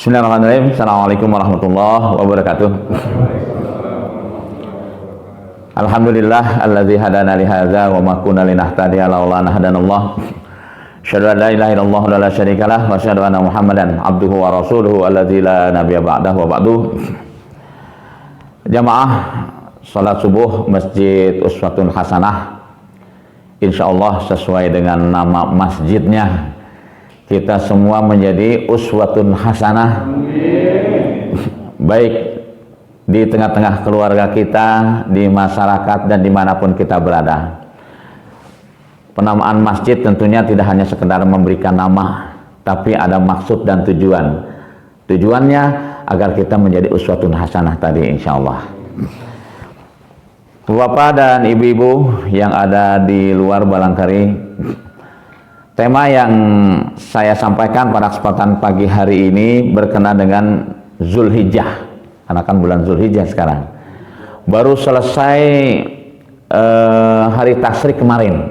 Bismillahirrahmanirrahim. Assalamualaikum warahmatullahi wabarakatuh. Alhamdulillah alladzi hadana li hadza wa ma kunna linahtadiya laula an hadanallah. Asyhadu an la ilaha illallah wa la syarikalah wa asyhadu anna Muhammadan abduhu wa rasuluhu alladzi la nabiyya ba'dahu wa ba'du. Jamaah salat subuh Masjid Uswatun Hasanah, insyaallah sesuai dengan nama masjidnya, kita semua menjadi uswatun hasanah. Baik di tengah-tengah keluarga kita, di masyarakat, dan dimanapun kita berada. Penamaan masjid tentunya tidak hanya sekedar memberikan nama, tapi ada maksud dan tujuan. Tujuannya agar kita menjadi uswatun hasanah tadi, insyaallah. Bapak dan ibu-ibu yang ada di luar barangkali, tema yang saya sampaikan pada kesempatan pagi hari ini berkenaan dengan Zulhijjah, karena kan bulan Zulhijjah sekarang. Baru selesai hari tasyrik kemarin,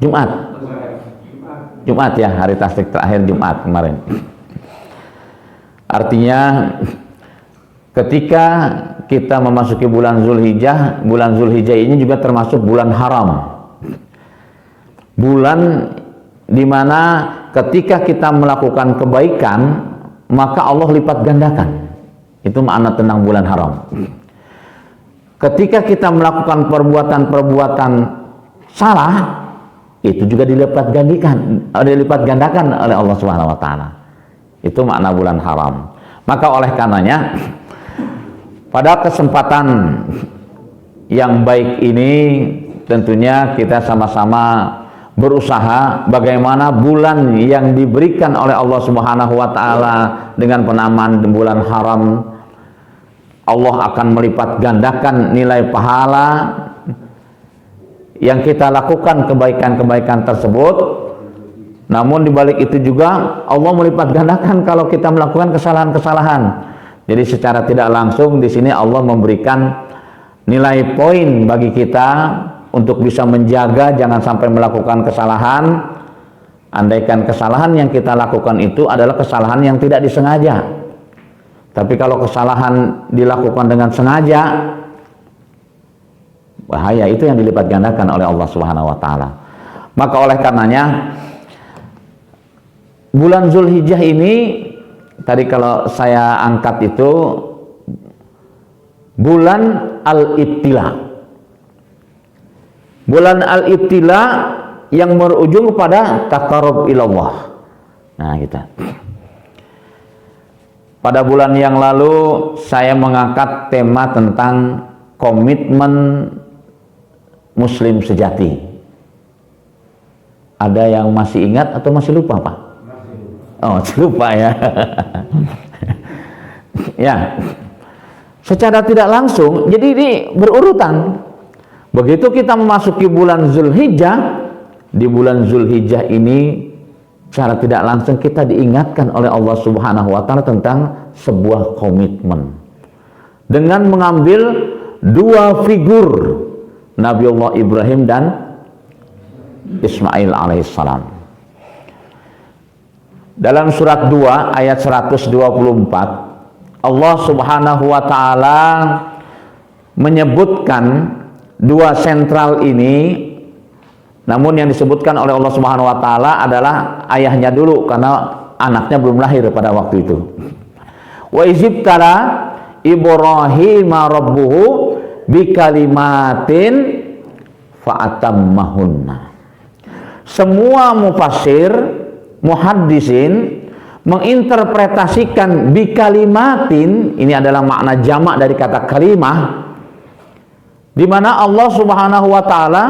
Jumat ya, hari tasyrik terakhir Jumat kemarin. Artinya ketika kita memasuki bulan Zulhijjah ini juga termasuk bulan haram. Bulan dimana ketika kita melakukan kebaikan maka Allah lipat gandakan. Itu makna tentang bulan haram. Ketika kita melakukan perbuatan-perbuatan salah, itu juga dilipat gandakan oleh Allah Subhanahu wa taala. Itu makna bulan haram. Maka oleh karenanya pada kesempatan yang baik ini tentunya kita sama-sama berusaha bagaimana bulan yang diberikan oleh Allah Subhanahu wa taala dengan penamaan bulan haram, Allah akan melipat gandakan nilai pahala yang kita lakukan kebaikan-kebaikan tersebut. Namun dibalik itu juga Allah melipat gandakan kalau kita melakukan kesalahan-kesalahan. Jadi secara tidak langsung di sini Allah memberikan nilai poin bagi kita untuk bisa menjaga jangan sampai melakukan kesalahan. Andaikan kesalahan yang kita lakukan itu adalah kesalahan yang tidak disengaja, tapi kalau kesalahan dilakukan dengan sengaja, bahaya, itu yang dilipat gandakan oleh Allah Subhanahu wa taala. Maka oleh karenanya bulan Zulhijjah ini tadi kalau saya angkat itu bulan Al-Ibtila. Bulan Al-Ibtila yang berujung kepada taqarrub ilallah. Nah, kita. Pada bulan yang lalu saya mengangkat tema tentang komitmen muslim sejati. Ada yang masih ingat atau masih lupa, Pak? Oh, lupa ya. Ya. Secara tidak langsung, jadi ini berurutan. Begitu kita memasuki bulan Zulhijjah, di bulan Zulhijjah ini secara tidak langsung kita diingatkan oleh Allah Subhanahu wa taala tentang sebuah komitmen. Dengan mengambil dua figur, Nabiullah Ibrahim dan Ismail alaihissalam. Dalam surat 2 ayat 124, Allah Subhanahu wa taala menyebutkan dua sentral ini, namun yang disebutkan oleh Allah Subhanahu wa taala adalah ayahnya dulu karena anaknya belum lahir pada waktu itu. Wa izibtala Ibrahim rabbuhu bikalimatin fa'atammahunna. Semua mufassir, muhaddisin menginterpretasikan bikalimatin, ini adalah makna jamak dari kata kalimah, di mana Allah Subhanahu wa taala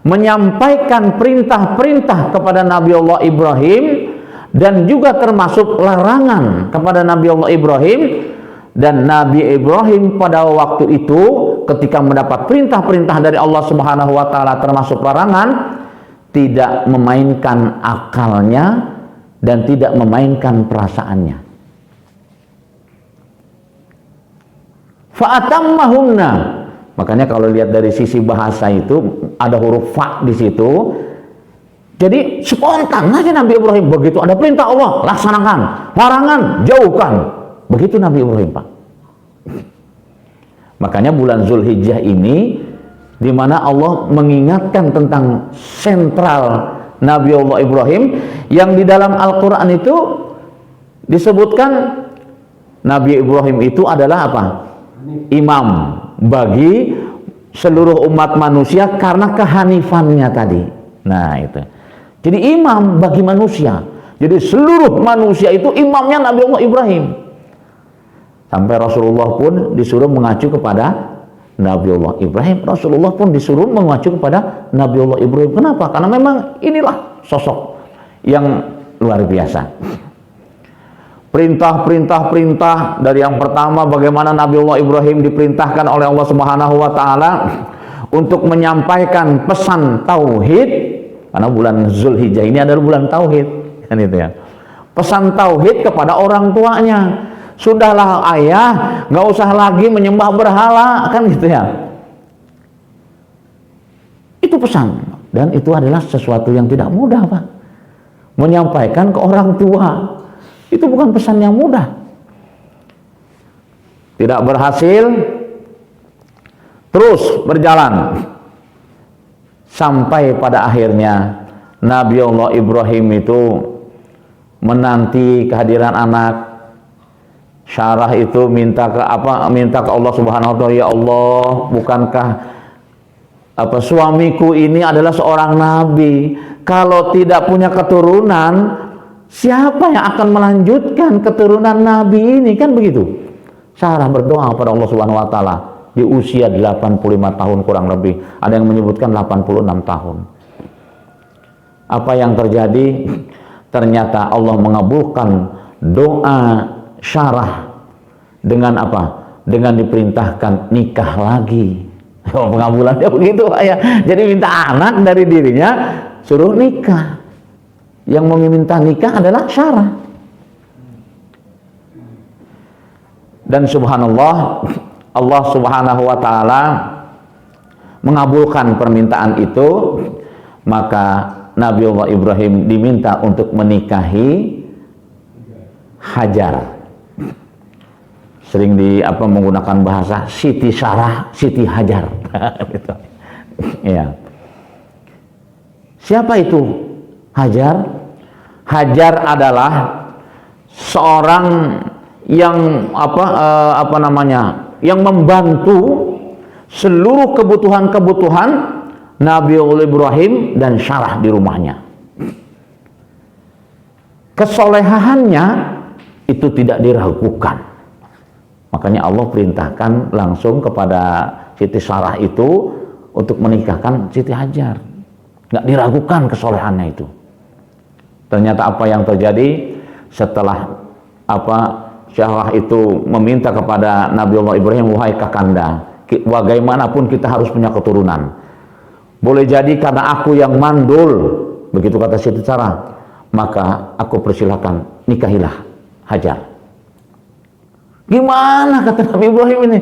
menyampaikan perintah-perintah kepada Nabi Allah Ibrahim dan juga termasuk larangan kepada Nabi Allah Ibrahim, dan Nabi Ibrahim pada waktu itu ketika mendapat perintah-perintah dari Allah Subhanahu wa taala termasuk larangan, tidak memainkan akalnya dan tidak memainkan perasaannya. Fa'atammahunna. Makanya kalau lihat dari sisi bahasa itu ada huruf fa di situ. Jadi spontan aja Nabi Ibrahim, begitu ada perintah Allah laksanakan, larangan jauhkan. Begitu Nabi Ibrahim, Pak. Makanya bulan Zulhijjah ini di mana Allah mengingatkan tentang sentral Nabi Allah Ibrahim, yang di dalam Al-Qur'an itu disebutkan Nabi Ibrahim itu adalah apa? Imam bagi seluruh umat manusia karena kehanifannya tadi. Nah, itu. Jadi imam bagi manusia. Jadi seluruh manusia itu imamnya Nabi Allah Ibrahim. Sampai Rasulullah pun disuruh mengacu kepada Nabi Allah Ibrahim. Rasulullah pun disuruh mengacu kepada Nabi Allah Ibrahim. Kenapa? Karena memang inilah sosok yang luar biasa. Perintah dari yang pertama, bagaimana Nabi Allah Ibrahim diperintahkan oleh Allah Subhanahu wa taala untuk menyampaikan pesan tauhid, karena bulan Zulhijjah ini adalah bulan tauhid, kan itu ya. Pesan tauhid kepada orang tuanya. Sudahlah ayah, nggak usah lagi menyembah berhala, kan gitu ya. Itu pesan, dan itu adalah sesuatu yang tidak mudah, Pak. Menyampaikan ke orang tua itu bukan pesan yang mudah. Tidak berhasil, terus berjalan sampai pada akhirnya Nabi Allah Ibrahim itu menanti kehadiran anak. Syarah itu minta ke Allah Subhanahu wa taala, ya Allah, bukankah suamiku ini adalah seorang nabi? Kalau tidak punya keturunan, siapa yang akan melanjutkan keturunan nabi ini? Kan begitu. Syarah berdoa kepada Allah Subhanahu wa taala di usia 85 tahun kurang lebih. Ada yang menyebutkan 86 tahun. Apa yang terjadi? Ternyata Allah mengabulkan doa Syarah dengan apa? Dengan diperintahkan nikah lagi. Pengabulannya begitu, ya. Jadi minta anak dari dirinya, suruh nikah. Yang meminta nikah adalah Syarah. Dan subhanallah, Allah Subhanahu wa taala mengabulkan permintaan itu, maka Nabi Allah Ibrahim diminta untuk menikahi Hajar. Sering menggunakan bahasa Siti Syarah, Siti Hajar. Gitu. Ya. Siapa itu Hajar? Hajar adalah seorang yang yang membantu seluruh kebutuhan Nabi Allah Ibrahim dan Syarah di rumahnya. Kesolehaannya itu tidak diragukan. Makanya Allah perintahkan langsung kepada Siti Syarah itu untuk menikahkan Siti Hajar. Nggak diragukan kesolehannya itu. Ternyata apa yang terjadi setelah Syarah itu meminta kepada Nabi Allah Ibrahim, wahai kakanda, bagaimanapun kita harus punya keturunan. Boleh jadi karena aku yang mandul, begitu kata Siti Syarah, maka aku persilakan nikahilah Hajar. Gimana kata Nabi Ibrahim ini?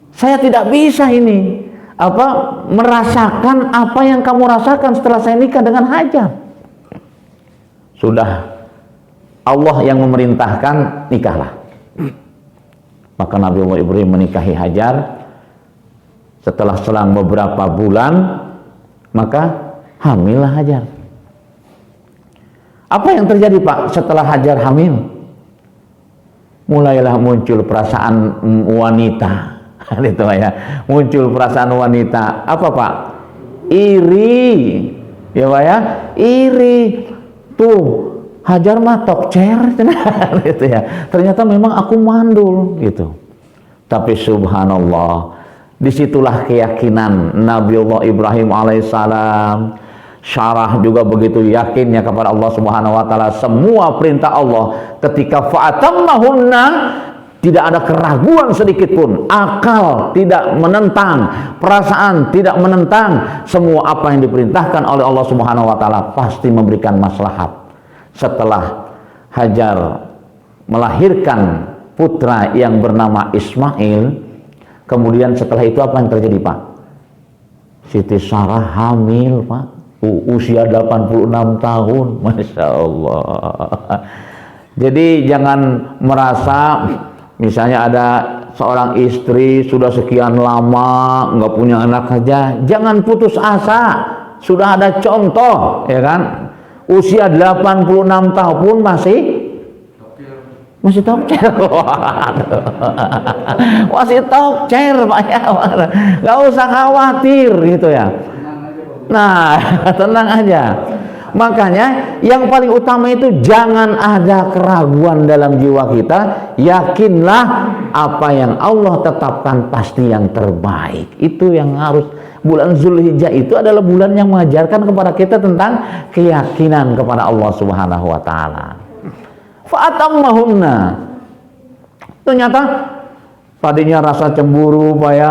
Saya tidak bisa ini merasakan apa yang kamu rasakan setelah saya nikah dengan Hajar. Sudah Allah yang memerintahkan, nikahlah. Maka Nabi Allah Ibrahim menikahi Hajar. Setelah selang beberapa bulan, maka hamillah Hajar. Apa yang terjadi, Pak, setelah Hajar hamil? Mulailah muncul perasaan wanita. Itu ya, muncul perasaan wanita. Apa, Pak? Iri. Ya, Pak ya, iri. Tuh, Hajar mah tokcer. Gitu ya. Ternyata memang aku mandul gitu. Tapi subhanallah, disitulah keyakinan Nabi Allah Ibrahim alaihissalam. Syarah juga begitu yakinnya kepada Allah Subhanahu wa taala, semua perintah Allah ketika fa'atammahunna, tidak ada keraguan sedikit pun, akal tidak menentang, perasaan tidak menentang, semua apa yang diperintahkan oleh Allah Subhanahu wa taala pasti memberikan maslahat. Setelah Hajar melahirkan putra yang bernama Ismail, kemudian setelah itu apa yang terjadi, Pak? Siti Syarah hamil, Pak. Usia 86 tahun, Masya Allah. Jadi jangan merasa misalnya ada seorang istri sudah sekian lama nggak punya anak aja, jangan putus asa. Sudah ada contoh, ya kan? Usia 86 tahun pun masih top chair. Masih top chair, Pak ya. Nggak usah khawatir gitu ya. Nah, tenang aja. Makanya yang paling utama itu jangan ada keraguan dalam jiwa kita. Yakinlah apa yang Allah tetapkan pasti yang terbaik. Itu yang harus. Bulan Zulhijjah itu adalah bulan yang mengajarkan kepada kita tentang keyakinan kepada Allah Subhanahu wa taala. Fa'atammahunna. Ternyata tadinya rasa cemburu, Pak ya,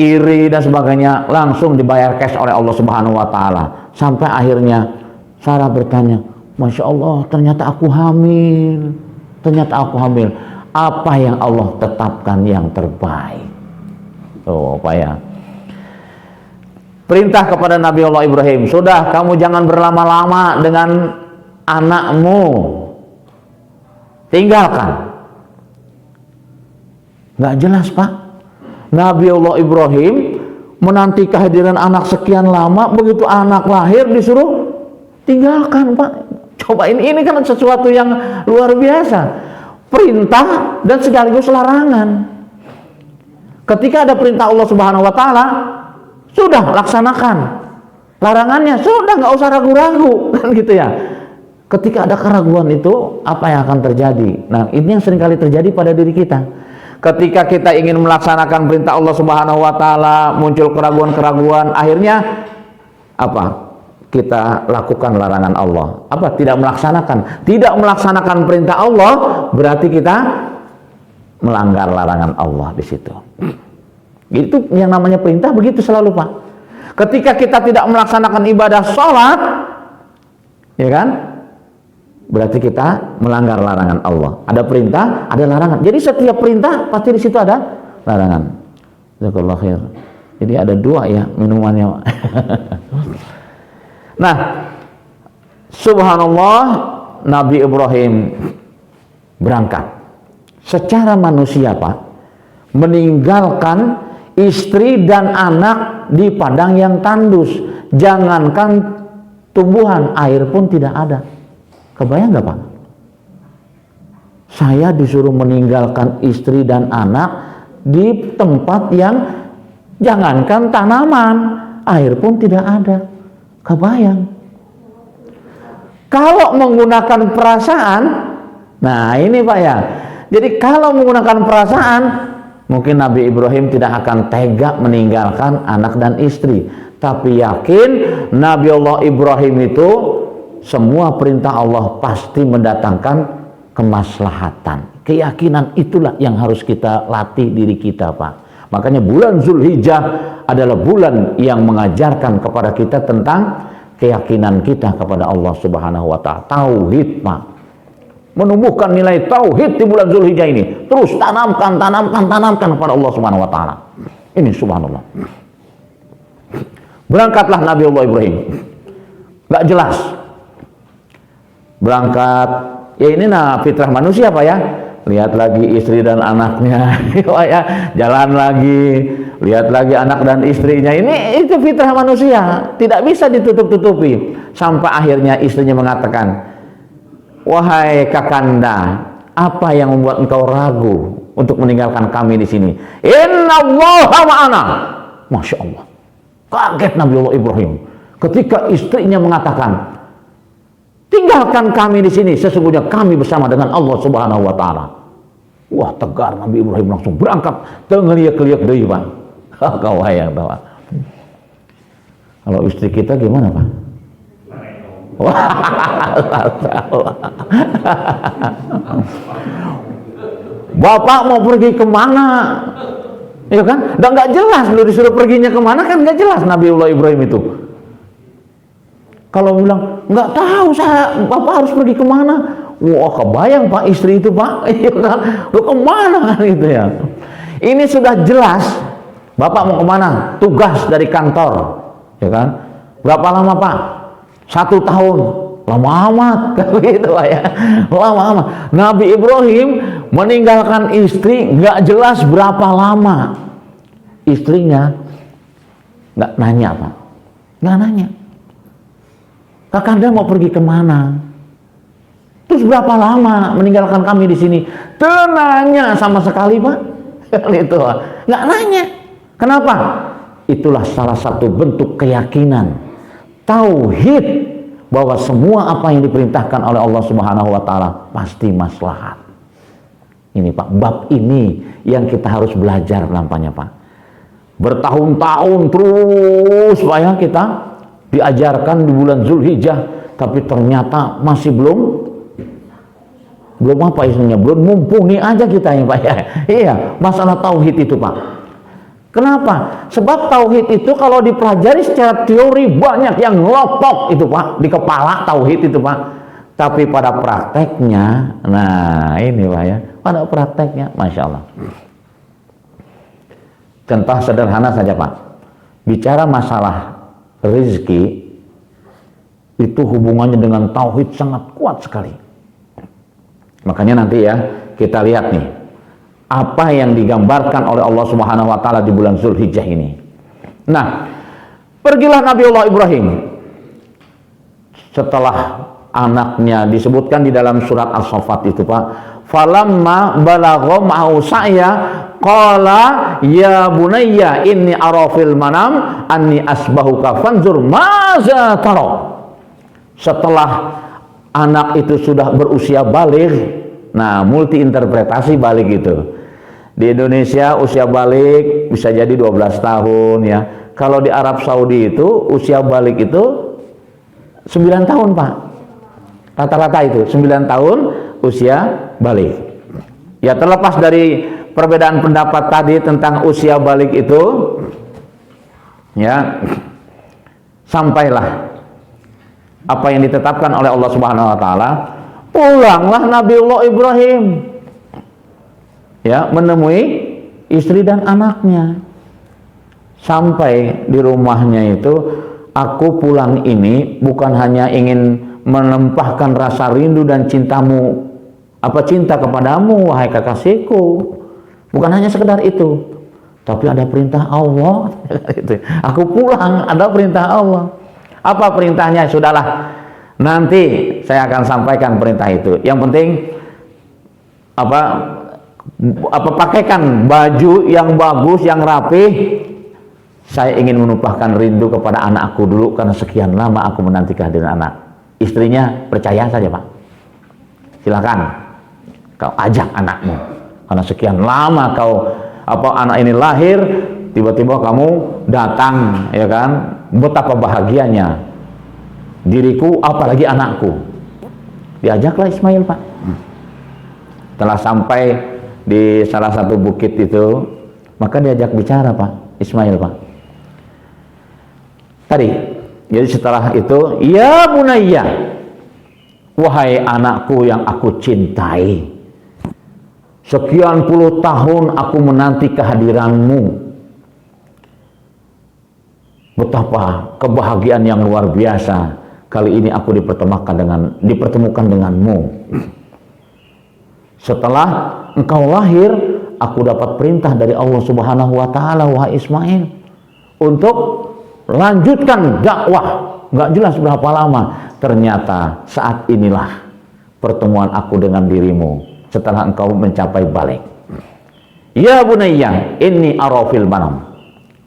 iri dan sebagainya, langsung dibayar cash oleh Allah Subhanahu wa taala. Sampai akhirnya Sarah bertanya, Masya Allah, ternyata aku hamil. Ternyata aku hamil. Apa yang Allah tetapkan yang terbaik? Oh, Pak ya. Perintah kepada Nabi Allah Ibrahim, sudah kamu jangan berlama-lama dengan anakmu. Tinggalkan. Nggak jelas, Pak. Nabi Allah Ibrahim menanti kehadiran anak sekian lama, begitu anak lahir disuruh tinggalkan, Pak. Coba ini kan sesuatu yang luar biasa. Perintah dan sekaligus larangan. Ketika ada perintah Allah Subhanahu wa taala, sudah laksanakan. Larangannya sudah, nggak usah ragu-ragu, kan gitu ya. Ketika ada keraguan itu, apa yang akan terjadi? Nah, ini yang seringkali terjadi pada diri kita. Ketika kita ingin melaksanakan perintah Allah Subhanahu wa taala, muncul keraguan-keraguan, akhirnya apa? Kita lakukan larangan Allah. Apa? Tidak melaksanakan. Tidak melaksanakan perintah Allah berarti kita melanggar larangan Allah di situ. Itu yang namanya perintah begitu selalu, Pak. Ketika kita tidak melaksanakan ibadah sholat, ya kan? Berarti kita melanggar larangan Allah. Ada perintah, ada larangan. Jadi setiap perintah pasti di situ ada larangan. Jazakallahu khair. Jadi ada dua ya minumannya. Nah, subhanallah, Nabi Ibrahim berangkat. Secara manusia, Pak, meninggalkan istri dan anak di padang yang tandus. Jangankan tumbuhan, air pun tidak ada. Kebayang nggak, Pak? Saya disuruh meninggalkan istri dan anak di tempat yang jangankan tanaman, air pun tidak ada. Kebayang? Kalau menggunakan perasaan, nah ini, Pak ya. Jadi kalau menggunakan perasaan, mungkin Nabi Ibrahim tidak akan tega meninggalkan anak dan istri. Tapi yakin Nabi Allah Ibrahim itu semua perintah Allah pasti mendatangkan kemaslahatan. Keyakinan itulah yang harus kita latih diri kita, Pak. Makanya bulan Zulhijjah adalah bulan yang mengajarkan kepada kita tentang keyakinan kita kepada Allah Subhanahu wa taala. Tauhid, Pak. Menumbuhkan nilai tauhid di bulan Zulhijjah ini. Terus tanamkan kepada Allah Subhanahu wa taala. Ini subhanallah. Berangkatlah Nabi Allah Ibrahim. Gak jelas. Berangkat, ya ini fitrah manusia, Pak ya. Lihat lagi istri dan anaknya, Pak ya. Jalan lagi, lihat lagi anak dan istrinya. Itu fitrah manusia, tidak bisa ditutup-tutupi. Sampai akhirnya istrinya mengatakan, wahai kakanda, apa yang membuat engkau ragu untuk meninggalkan kami di sini? Innallaha ma'ana. Masya Allah. Kaget Nabi Allah Ibrahim ketika istrinya mengatakan, tinggalkan kami di sini, sesungguhnya kami bersama dengan Allah Subhanahu wa taala. Wah, tegar Nabi Ibrahim langsung berangkat, tengeliak-liak deui, Pak. Kau hayang tahu. Kalau istri kita gimana, Pak? Bapak mau pergi kemana? Ya kan? Dan nggak jelas, lu disuruh perginya kemana kan nggak jelas Nabiullah Ibrahim itu. Kalau bilang nggak tahu saya, bapak harus pergi kemana? Wah, kebayang Pak istri itu, Pak. Iya kan? Lu kemana kan gitu ya? Ini sudah jelas. Bapak mau kemana? Tugas dari kantor, ya kan? Berapa lama Pak? 1 tahun. Lama amat. Gitu Pak ya. Lama amat. Nabi Ibrahim meninggalkan istri nggak jelas berapa lama. Istrinya nggak nanya Pak. Nggak nanya. Kakanda mau pergi kemana? Terus berapa lama meninggalkan kami di sini? Tenanya sama sekali Pak. Itu Pak. Nggak nanya. Kenapa? Itulah salah satu bentuk keyakinan tauhid bahwa semua apa yang diperintahkan oleh Allah Subhanahu wa taala pasti maslahat. Ini Pak, bab ini yang kita harus belajar nampaknya Pak. Bertahun-tahun terus Pak ya kita diajarkan di bulan Zulhijjah, tapi ternyata masih belum apa istilahnya, belum mumpuni aja kita ya Pak ya. Iya, masalah tauhid itu Pak. Kenapa? Sebab tauhid itu kalau dipelajari secara teori banyak yang ngelotok itu Pak, di kepala tauhid itu Pak. Tapi pada prakteknya, nah ini Pak ya, pada prakteknya, Masya Allah. Contoh sederhana saja Pak, bicara masalah rezeki, itu hubungannya dengan tauhid sangat kuat sekali. Makanya nanti ya, kita lihat nih, apa yang digambarkan oleh Allah Subhanahu wa taala di bulan Zulhijjah ini. Nah, pergilah Nabiullah Ibrahim setelah anaknya disebutkan di dalam surat As-Saffat itu Pak. Falamma balagha ma'u sa'ya qala ya bunayya inni ara fil manam anni asbahuka fanzur maza tara. Setelah anak itu sudah berusia baligh, nah multi interpretasi balik itu. Di Indonesia usia balik bisa jadi 12 tahun ya. Kalau di Arab Saudi itu usia balik itu 9 tahun Pak. Rata-rata itu 9 tahun usia balik. Ya terlepas dari perbedaan pendapat tadi tentang usia balik itu, ya sampailah apa yang ditetapkan oleh Allah Subhanahu wa taala, pulanglah Nabiullah Ibrahim ya menemui istri dan anaknya. Sampai di rumahnya itu, aku pulang ini bukan hanya ingin menempahkan rasa rindu dan cinta kepadamu wahai kekasihku, bukan hanya sekedar itu, tapi ada perintah Allah. Aku pulang ada perintah Allah. Apa perintahnya? Sudahlah, nanti saya akan sampaikan perintah itu. Yang penting pakaikan baju yang bagus, yang rapih. Saya ingin menumpahkan rindu kepada anakku dulu, karena sekian lama aku menanti kehadiran anak. Istrinya percaya saja Pak, silakan kau ajak anakmu, karena sekian lama anak ini lahir, tiba-tiba kamu datang, ya kan? Betapa bahagianya diriku, apalagi anakku. Diajaklah Ismail Pak. Setelah sampai di salah satu bukit itu, maka diajak bicara Pak Ismail Pak. Tadi, jadi setelah itu, ya bunayya, wahai anakku yang aku cintai, sekian puluh tahun aku menanti kehadiranmu. Betapa kebahagiaan yang luar biasa kali ini aku dipertemukan denganmu. Setelah engkau lahir, aku dapat perintah dari Allah Subhanahu wa taala, wahai Ismail, untuk lanjutkan dakwah. Nggak jelas berapa lama. Ternyata saat inilah pertemuan aku dengan dirimu setelah engkau mencapai balik. Ya bunayya inni ara fil manam.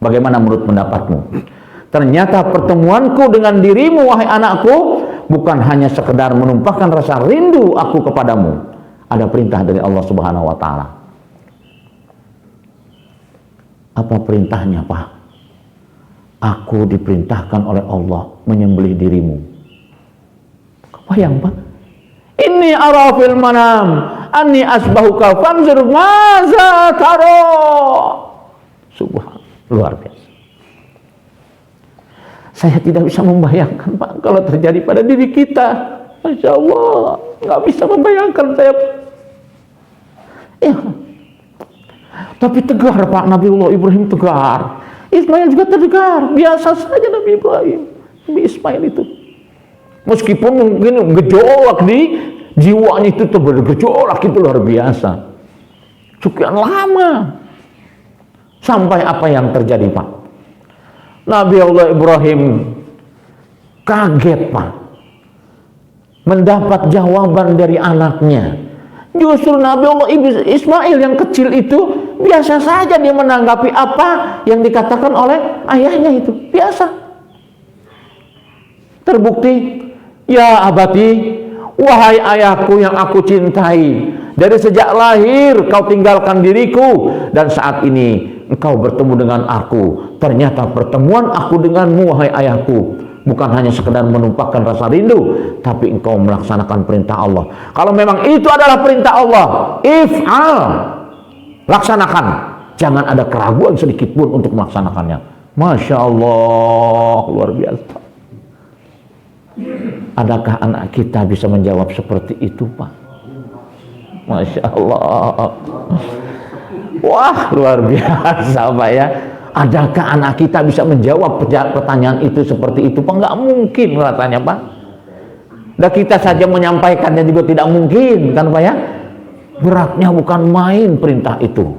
Bagaimana menurut pendapatmu? Ternyata pertemuanku dengan dirimu wahai anakku bukan hanya sekedar menumpahkan rasa rindu aku kepadamu. Ada perintah dari Allah Subhanahu wa taala. Apa perintahnya Pak? Aku diperintahkan oleh Allah menyembelih dirimu. Kebayang Pak? Inni ara fil manam anni asbahuka fanzur maza tara. Subhanallah, luar biasa. Saya tidak bisa membayangkan Pak kalau terjadi pada diri kita. Masya Allah, nggak bisa membayangkan saya. Ya. Tapi tegar Pak, Nabiullah Ibrahim tegar. Ismail juga tegar, biasa saja Nabi Ibrahim. Nabi Ismail itu. Meskipun mungkin gejolak di jiwanya itu bergejolak itu luar biasa. Sekian lama. Sampai apa yang terjadi, Pak? Nabi Allah Ibrahim kaget, Pak. Mendapat jawaban dari anaknya. Justru Nabi Allah Ismail yang kecil itu biasa saja dia menanggapi apa yang dikatakan oleh ayahnya itu. Biasa. Terbukti, ya abati, wahai ayahku yang aku cintai, dari sejak lahir kau tinggalkan diriku, dan saat ini engkau bertemu dengan aku. Ternyata pertemuan aku denganmu, wahai ayahku, bukan hanya sekedar menumpahkan rasa rindu, tapi engkau melaksanakan perintah Allah. Kalau memang itu adalah perintah Allah, if'al, laksanakan. Jangan ada keraguan sedikit pun untuk melaksanakannya. Masya Allah, luar biasa. Adakah anak kita bisa menjawab seperti itu, Pak? Masya Allah. Wah, luar biasa, Pak ya. Adakah anak kita bisa menjawab pertanyaan itu seperti itu, Pak? Nggak mungkin katanya, Pak. Dan kita saja menyampaikannya juga tidak mungkin, kan, Pak ya? Beratnya bukan main perintah itu.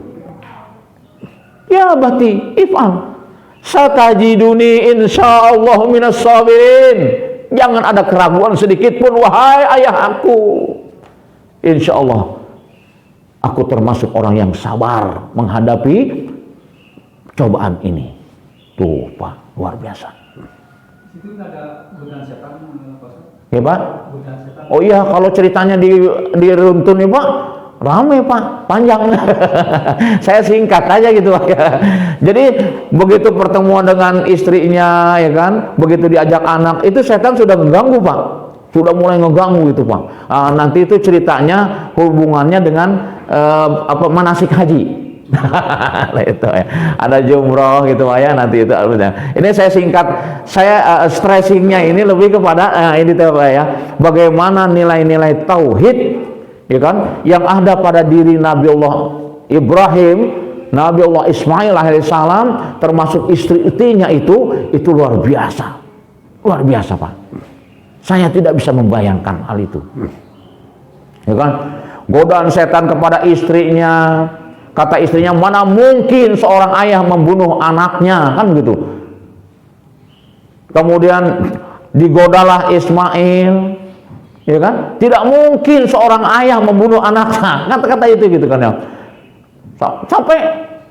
Ya bati, if'al. Satajiduni insyaallah minas sabirin. Jangan ada keraguan sedikit pun, wahai ayah aku. Insyaallah aku termasuk orang yang sabar menghadapi cobaan ini. Tuh, Pak, luar biasa. Itu ada godaan setan, Pak? Ya, Pak? Godaan setan. Oh iya, kalau ceritanya di runtun nih, Pak, rame, Pak, panjang. Saya singkat aja gitu, Pak. Jadi begitu pertemuan dengan istrinya, ya kan, begitu diajak anak, itu setan sudah mengganggu, Pak. Sudah mulai ngeganggu gitu, Pak. Nanti itu ceritanya hubungannya dengan manasik haji. Nah, itu ya. Ada jumroh gitu, Pak ya, nanti itu. Ini saya singkat, saya stressingnya ini lebih kepada ini tuh, Pak ya. Bagaimana nilai-nilai tauhid, ya kan, yang ada pada diri Nabi Allah Ibrahim, Nabi Allah Ismail alaihissalam, termasuk istri-istrinya itu luar biasa. Luar biasa, Pak. Saya tidak bisa membayangkan hal itu. Ya kan? Godaan setan kepada istrinya. Kata istrinya, mana mungkin seorang ayah membunuh anaknya, kan gitu. Kemudian digodalah Ismail, ya kan? Tidak mungkin seorang ayah membunuh anaknya. Kata-kata itu gitu kan ya. Sampai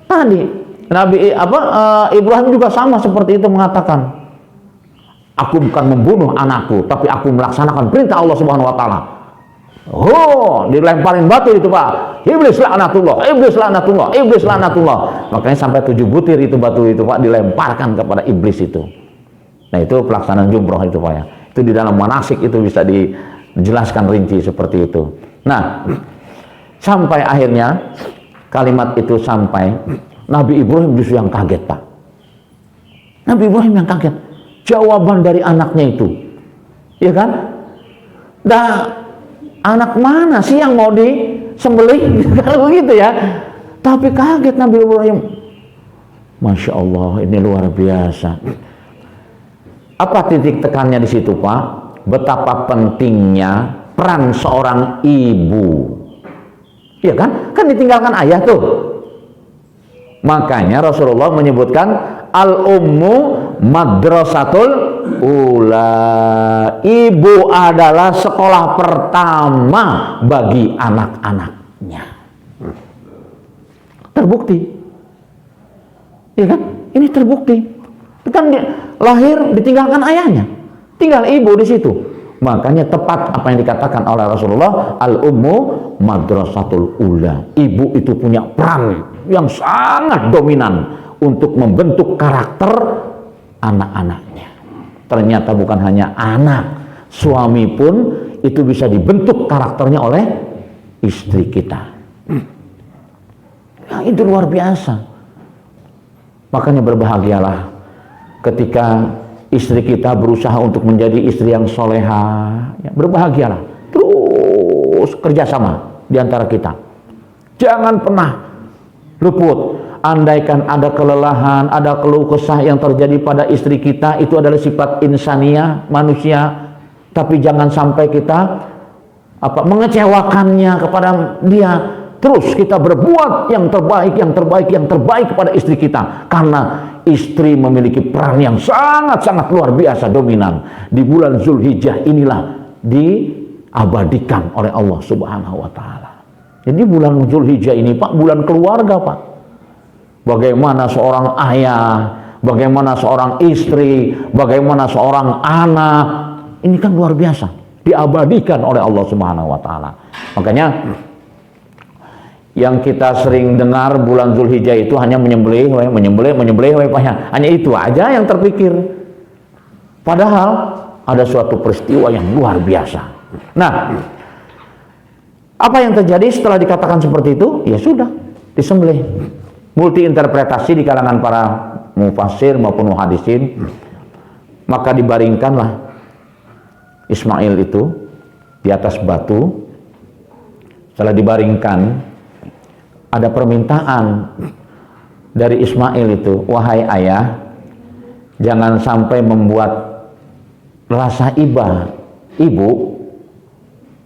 tadi Nabi Ibrahim juga sama seperti itu mengatakan, aku bukan membunuh anakku, tapi aku melaksanakan perintah Allah Subhanahu wa taala. Oh, dilemparin batu itu, Pak. Iblis laknatullah, iblis laknatullah, iblis laknatullah. Makanya sampai 7 butir itu batu itu, Pak, dilemparkan kepada iblis itu. Nah, itu pelaksanaan jumroh itu, Pak ya. Itu di dalam manasik itu bisa dijelaskan rinci seperti itu. Nah, sampai akhirnya kalimat itu sampai, Nabi Ibrahim justru yang kaget, Pak. Nabi Ibrahim yang kaget. Jawaban dari anaknya itu, ya kan? Anak mana sih yang mau disembelih? Kalau begitu ya. Tapi kaget Nabi Ibrahim. Masya Allah, ini luar biasa. Apa titik tekannya di situ, Pak? Betapa pentingnya peran seorang ibu. Ya kan? Kan ditinggalkan ayah tuh. Makanya Rasulullah menyebutkan al-ummu madrasatul ula. Ibu adalah sekolah pertama bagi anak-anaknya. Terbukti. Ya kan? Ini terbukti. Kan dia lahir ditinggalkan ayahnya. Tinggal ibu di situ. Makanya tepat apa yang dikatakan oleh Rasulullah, al-ummu madrasatul ula. Ibu itu punya peran yang sangat dominan untuk membentuk karakter anak-anaknya. Ternyata bukan hanya anak, suami pun itu bisa dibentuk karakternya oleh istri kita. Nah, itu luar biasa. Makanya berbahagialah ketika istri kita berusaha untuk menjadi istri yang soleha. Ya, berbahagialah. Terus kerjasama di antara kita. Jangan pernah luput. Andaikan ada kelelahan, ada keluh kesah yang terjadi pada istri kita, itu adalah sifat insania, manusia. Tapi jangan sampai kita mengecewakannya kepada dia. Terus kita berbuat yang terbaik, yang terbaik, yang terbaik kepada istri kita. Karena istri memiliki peran yang sangat-sangat luar biasa dominan. Di bulan Zulhijjah inilah diabadikan oleh Allah Subhanahu wa Ta'ala. Jadi bulan Zulhijjah ini, Pak, bulan keluarga, Pak. Bagaimana seorang ayah, bagaimana seorang istri, bagaimana seorang anak, ini kan luar biasa, diabadikan oleh Allah Subhanahu wa Ta'ala. Makanya yang kita sering dengar bulan Zulhijjah itu hanya menyembelih, Pak, hanya itu aja yang terpikir. Padahal ada suatu peristiwa yang luar biasa. Nah, apa yang terjadi setelah dikatakan seperti itu? Ya sudah, disembelih. Multi interpretasi di kalangan para mufassir maupun muhadisin. Maka dibaringkanlah Ismail itu di atas batu. Setelah dibaringkan, ada permintaan dari Ismail itu, wahai ayah, jangan sampai membuat rasa ibu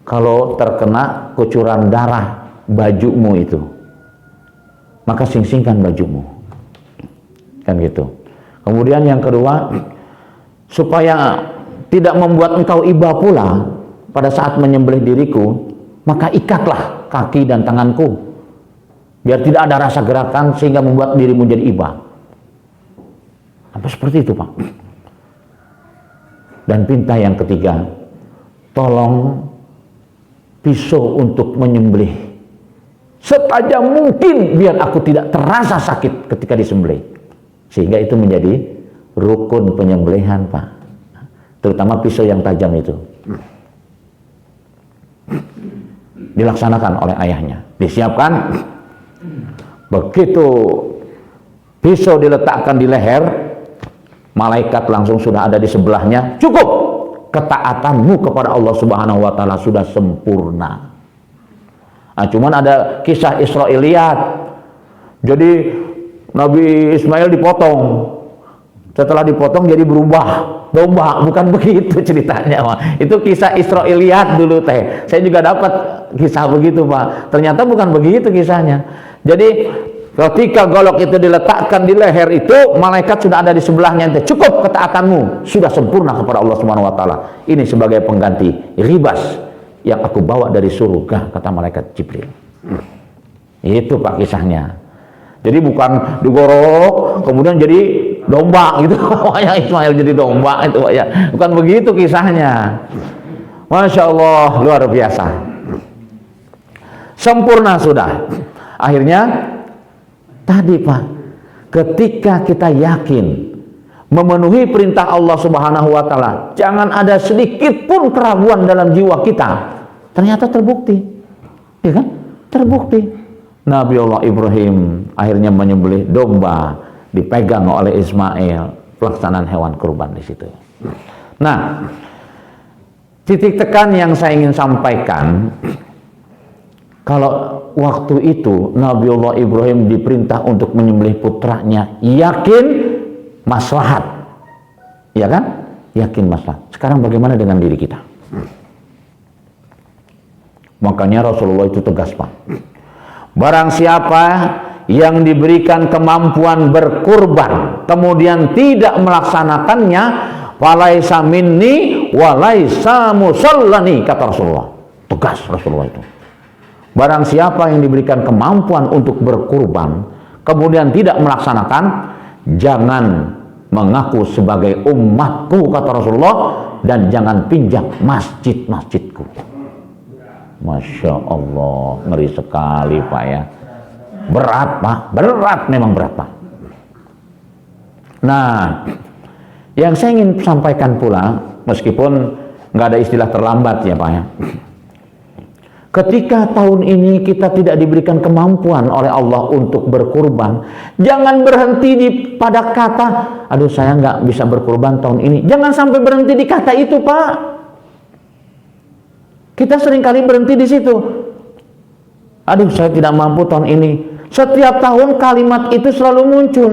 kalau terkena kucuran darah bajumu itu, maka sing-singkan bajumu, kan gitu. Kemudian yang kedua, supaya tidak membuat engkau iba pula pada saat menyembelih diriku, maka ikatlah kaki dan tanganku, biar tidak ada rasa gerakan sehingga membuat dirimu jadi iba. Apa seperti itu, Pak? Dan perintah yang ketiga, tolong pisau untuk menyembelih setajam mungkin biar aku tidak terasa sakit ketika disembelih. Sehingga itu menjadi rukun penyembelihan, Pak. Terutama pisau yang tajam itu. Dilaksanakan oleh ayahnya. Disiapkan. Begitu pisau diletakkan di leher, malaikat langsung sudah ada di sebelahnya. Cukup, ketaatanmu kepada Allah Subhanahu wa Ta'ala sudah sempurna. Nah, cuman ada kisah Israiliyat. Jadi Nabi Ismail dipotong. Setelah dipotong jadi berubah domba, bukan begitu ceritanya, Pak. Itu kisah Israiliyat dulu teh. Saya juga dapat kisah begitu, Pak. Ternyata bukan begitu kisahnya. Jadi ketika golok itu diletakkan di leher itu, malaikat sudah ada di sebelahnya. Cukup ketaatanmu sudah sempurna kepada Allah Subhanahu wa Ta'ala. Ini sebagai pengganti ribas yang aku bawa dari surga, kata malaikat Jibril. Itu, Pak, kisahnya. Jadi bukan digorok kemudian jadi domba gitu. Makanya Ismail jadi domba itu, Pak, ya. Bukan begitu kisahnya. Masya Allah, luar biasa. Sempurna sudah. Akhirnya tadi, Pak, ketika kita yakin memenuhi perintah Allah Subhanahu wa Ta'ala, jangan ada sedikit pun keraguan dalam jiwa kita. Ternyata terbukti, ya kan? Terbukti. Nabi Allah Ibrahim akhirnya menyembelih domba, dipegang oleh Ismail, pelaksanaan hewan kurban di situ. Nah, titik tekan yang saya ingin sampaikan, kalau waktu itu Nabi Allah Ibrahim diperintah untuk menyembelih putranya, yakin maslahat, ya kan? Yakin maslahat. Sekarang bagaimana dengan diri kita? Makanya Rasulullah itu tegas, Pak. Barang siapa yang diberikan kemampuan berkurban kemudian tidak melaksanakannya, walaisa minni walaisa musallani, kata Rasulullah. Tegas Rasulullah itu. Barang siapa yang diberikan kemampuan untuk berkurban kemudian tidak melaksanakan, jangan mengaku sebagai umatku, kata Rasulullah, dan jangan pinjam masjid-masjidku. Masya Allah, ngeri sekali, Pak, ya. Berat, Pak, berat, memang berat, Pak. Nah, yang saya ingin sampaikan pula, meskipun nggak ada istilah terlambat ya, Pak, ya. Ketika tahun ini kita tidak diberikan kemampuan oleh Allah untuk berkurban, jangan berhenti pada kata, aduh saya nggak bisa berkurban tahun ini. Jangan sampai berhenti di kata itu, Pak. Kita seringkali berhenti di situ. Aduh, saya tidak mampu tahun ini. Setiap tahun kalimat itu selalu muncul.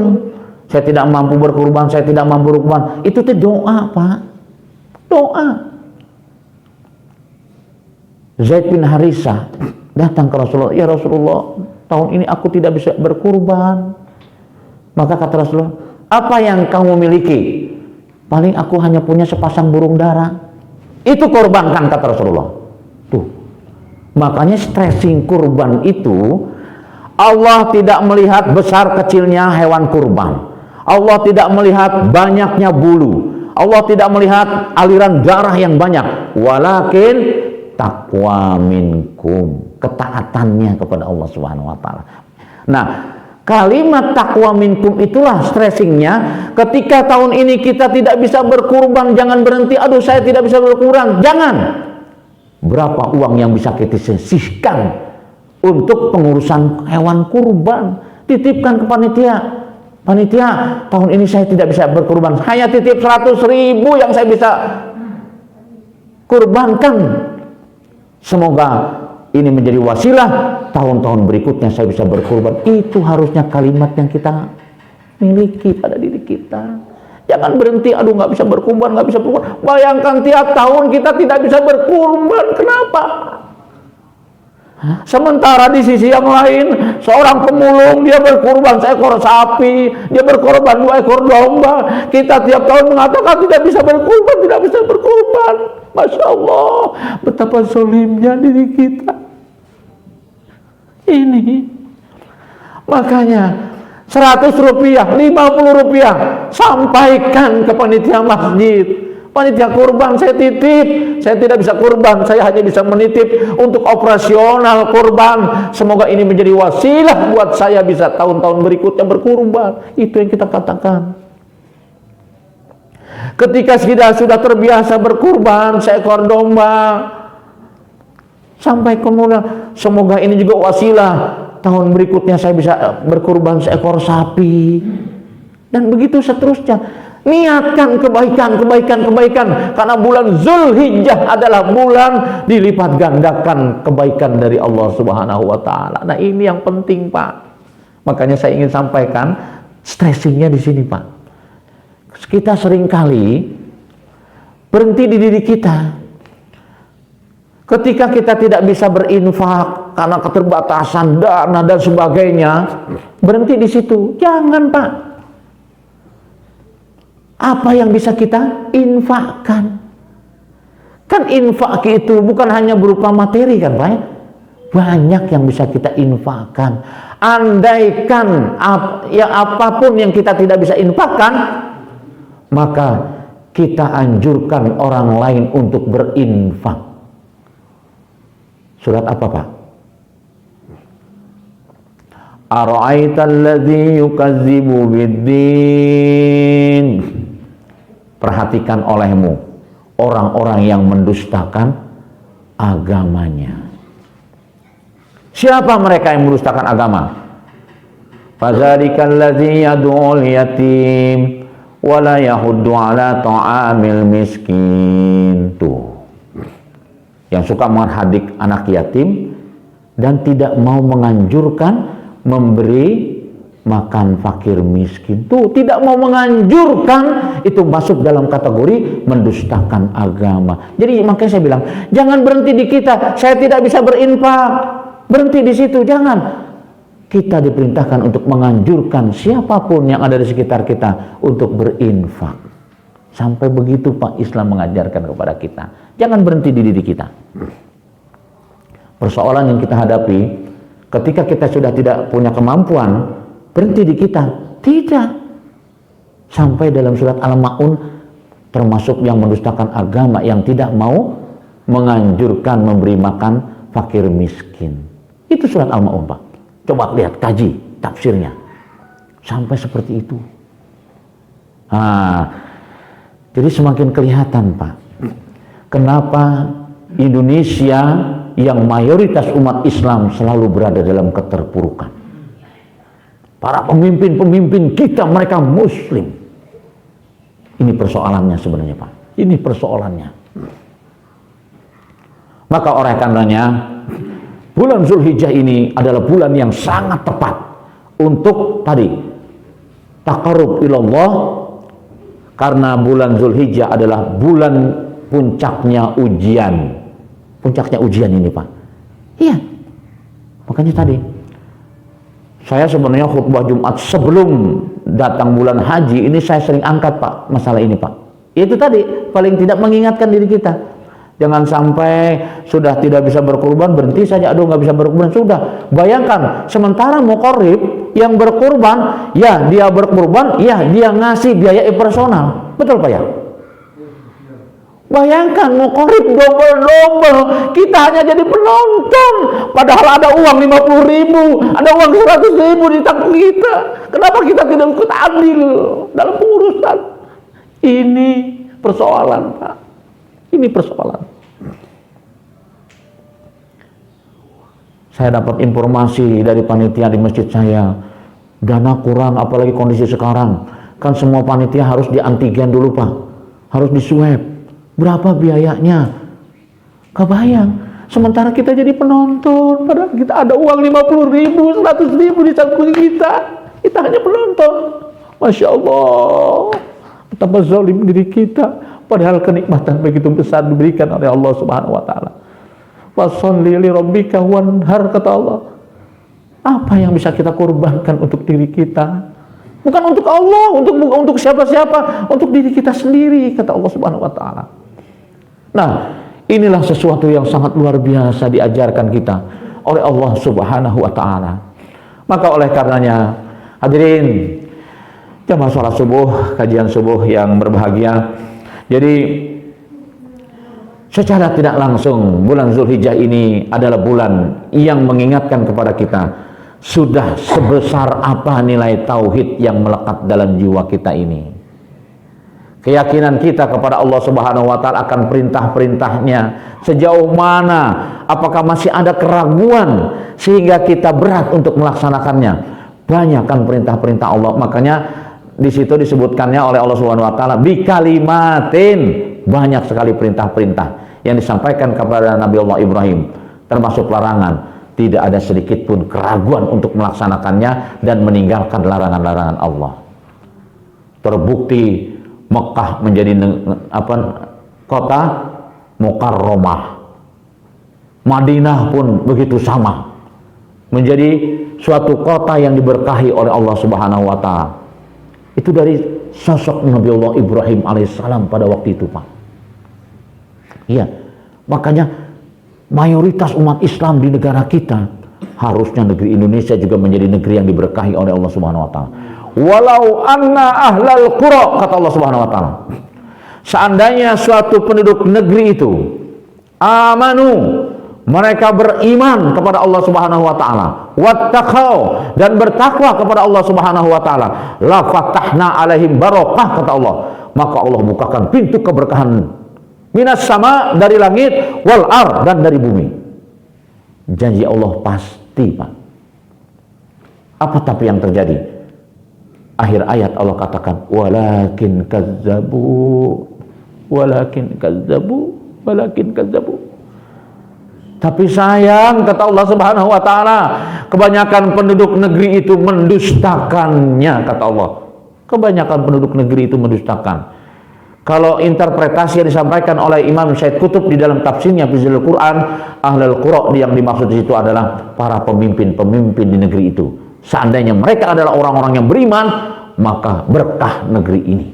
Saya tidak mampu berkurban, saya tidak mampu berkurban. Itu tuh doa, Pak. Doa. Zaid bin Harisah datang ke Rasulullah, "Ya Rasulullah, tahun ini aku tidak bisa berkurban." Maka kata Rasulullah, "Apa yang kamu miliki?" "Paling aku hanya punya sepasang burung dara." "Itu korbankan," kata Rasulullah. Tuh. Makanya stressing kurban itu, Allah tidak melihat besar kecilnya hewan kurban. Allah tidak melihat banyaknya bulu. Allah tidak melihat aliran darah yang banyak. Walakin taqwa minkum, ketaatannya kepada Allah Subhanahu wa taala. Nah, kalimat taqwa minkum itulah stressingnya. Ketika tahun ini kita tidak bisa berkurban, jangan berhenti, "Aduh, saya tidak bisa berkurban." Jangan. Berapa uang yang bisa kita sisihkan untuk pengurusan hewan kurban? Titipkan ke panitia. "Panitia, tahun ini saya tidak bisa berkurban. Hanya titip 100.000 yang saya bisa kurbankan. Semoga ini menjadi wasilah tahun-tahun berikutnya saya bisa berkurban." Itu harusnya kalimat yang kita miliki pada diri kita. Jangan berhenti, "Aduh, nggak bisa berkurban, nggak bisa berkurban." Bayangkan tiap tahun kita tidak bisa berkurban. Kenapa? Sementara di sisi yang lain, seorang pemulung dia berkurban seekor sapi, dia berkorban 2 ekor domba. Kita tiap tahun mengatakan tidak bisa berkurban, tidak bisa berkurban. Masya Allah, betapa zolimnya diri kita ini. Makanya 100 rupiah, 50 rupiah, sampaikan ke panitia masjid. "Panitia kurban saya titip, saya tidak bisa kurban, saya hanya bisa menitip untuk operasional kurban. Semoga ini menjadi wasilah buat saya bisa tahun-tahun berikutnya berkurban." Itu yang kita katakan. Ketika kita sudah terbiasa berkurban seekor domba, sampai kemudian semoga ini juga wasilah tahun berikutnya saya bisa berkurban seekor sapi, dan begitu seterusnya. Niatkan kebaikan, karena bulan Zulhijjah adalah bulan dilipat gandakan kebaikan dari Allah Subhanahu wa taala. Nah, ini yang penting, Pak. Makanya saya ingin sampaikan stressingnya di sini, Pak. Kita seringkali berhenti di diri kita. Ketika kita tidak bisa berinfak karena keterbatasan dana dan sebagainya, berhenti di situ. Jangan, Pak. Apa yang bisa kita infakkan? Kan infak itu bukan hanya berupa materi, kan, Pak? Banyak yang bisa kita infakkan. Andaikan apapun yang kita tidak bisa infakkan, maka kita anjurkan orang lain untuk berinfak. Surat apa, Pak? Ara'aital ladzi yukazzibu biddin. Perhatikan olehmu orang-orang yang mendustakan agamanya. Siapa mereka yang mendustakan agama? Fadzalikal ladzi yad'ul yatim wa la yahuddu ala ta'amil miskin. Tuh. Yang suka menghadik anak yatim dan tidak mau menganjurkan memberi makan fakir miskin. Tuh, tidak mau menganjurkan, itu masuk dalam kategori mendustakan agama. Jadi makanya saya bilang, jangan berhenti di kita. Saya tidak bisa berinfak. Berhenti di situ, jangan. Kita diperintahkan untuk menganjurkan siapapun yang ada di sekitar kita untuk berinfak. Sampai begitu, Pak, Islam mengajarkan kepada kita. Jangan berhenti di diri kita. Persoalan yang kita hadapi, ketika kita sudah tidak punya kemampuan, berhenti di kita. Tidak. Sampai dalam surat Al-Ma'un, termasuk yang mendustakan agama, yang tidak mau menganjurkan memberi makan fakir miskin. Itu surat Al-Ma'un, Pak. Coba lihat, kaji tafsirnya. Sampai seperti itu. Jadi semakin kelihatan, Pak, kenapa Indonesia yang mayoritas umat Islam selalu berada dalam keterpurukan. Para pemimpin-pemimpin kita, mereka Muslim. Ini persoalannya sebenarnya, Pak. Ini persoalannya. Maka oleh karenanya, bulan Zulhijjah ini adalah bulan yang sangat tepat untuk tadi taqarrub ilallah, karena bulan Zulhijjah adalah bulan puncaknya ujian. Puncaknya ujian ini, Pak. Iya. Makanya tadi saya sebenarnya khutbah Jumat sebelum datang bulan haji ini saya sering angkat, Pak, masalah ini, Pak. Itu tadi paling tidak mengingatkan diri kita. Jangan sampai sudah tidak bisa berkurban berhenti saja, aduh nggak bisa berkurban, sudah. Bayangkan sementara muqarrib yang berkurban, ya dia berkurban, ya dia ngasih biaya personal, betul Pak ya? Bayangkan muqarrib double-double, kita hanya jadi penonton, padahal ada uang 50.000, ada uang 100.000 di tanggung kita. Kenapa kita tidak ikut andil dalam pengurusan? Ini persoalan, Pak. Ini persoalan. Saya dapat informasi dari panitia di masjid saya, dana kurang, apalagi kondisi sekarang. Kan semua panitia harus di antigen dulu, Pak. Harus di swab. Berapa biayanya? Kebayang. Sementara kita jadi penonton, padahal kita ada uang 50.000, 100.000 di samping kita. Kita hanya penonton. Masya Allah. Betapa zalim diri kita. Padahal kenikmatan begitu besar diberikan oleh Allah Subhanahu wa taala. Washolli li rabbika wanhar, kata Allah. Apa yang bisa kita korbankan untuk diri kita? Bukan untuk Allah, untuk siapa-siapa, untuk diri kita sendiri, kata Allah Subhanahu wa taala. Nah, inilah sesuatu yang sangat luar biasa diajarkan kita oleh Allah Subhanahu wa taala. Maka oleh karenanya, hadirin jamaah salat subuh, kajian subuh yang berbahagia. Jadi secara tidak langsung bulan Zulhijjah ini adalah bulan yang mengingatkan kepada kita sudah sebesar apa nilai tauhid yang melekat dalam jiwa kita ini. Keyakinan kita kepada Allah Subhanahu wa taala akan perintah-perintahnya sejauh mana, apakah masih ada keraguan sehingga kita berat untuk melaksanakannya. Banyak kan perintah-perintah Allah, makanya di situ disebutkannya oleh Allah Subhanahu wa taala bi kalimatin, banyak sekali perintah-perintah yang disampaikan kepada Nabi Allah Ibrahim, termasuk larangan. Tidak ada sedikit pun keraguan untuk melaksanakannya dan meninggalkan larangan-larangan Allah. Terbukti Mekah menjadi kota mukarramah. Madinah pun begitu sama, menjadi suatu kota yang diberkahi oleh Allah Subhanahu wa taala. Itu dari sosok Nabi Allah Ibrahim alaihissalam pada waktu itu, Pak. Iya, makanya mayoritas umat Islam di negara kita, harusnya negeri Indonesia juga menjadi negeri yang diberkahi oleh Allah Subhanahu wa taala. Walau anna ahlal qura, kata Allah Subhanahu wa taala, seandainya suatu penduduk negeri itu amanu, mereka beriman kepada Allah Subhanahu wa taala, wattaqau, dan bertakwa kepada Allah Subhanahu wa taala, la fatahna alaihim barakah, kata Allah, maka Allah bukakan pintu keberkahan minas sama, dari langit, wal ar, dan dari bumi. Janji Allah pasti, Pak. Apa tapi yang terjadi? Akhir ayat Allah katakan walakin kazzabu, walakin kazzabu, walakin kazzabu. Tapi sayang, kata Allah Subhanahu wa taala, kebanyakan penduduk negeri itu mendustakannya, kata Allah. Kebanyakan penduduk negeri itu mendustakan. Kalau interpretasi yang disampaikan oleh Imam Syed Qutb di dalam tafsirnya Fizilul Quran, ahlul qura yang dimaksud di situ adalah para pemimpin-pemimpin di negeri itu. Seandainya mereka adalah orang-orang yang beriman, maka berkah negeri ini.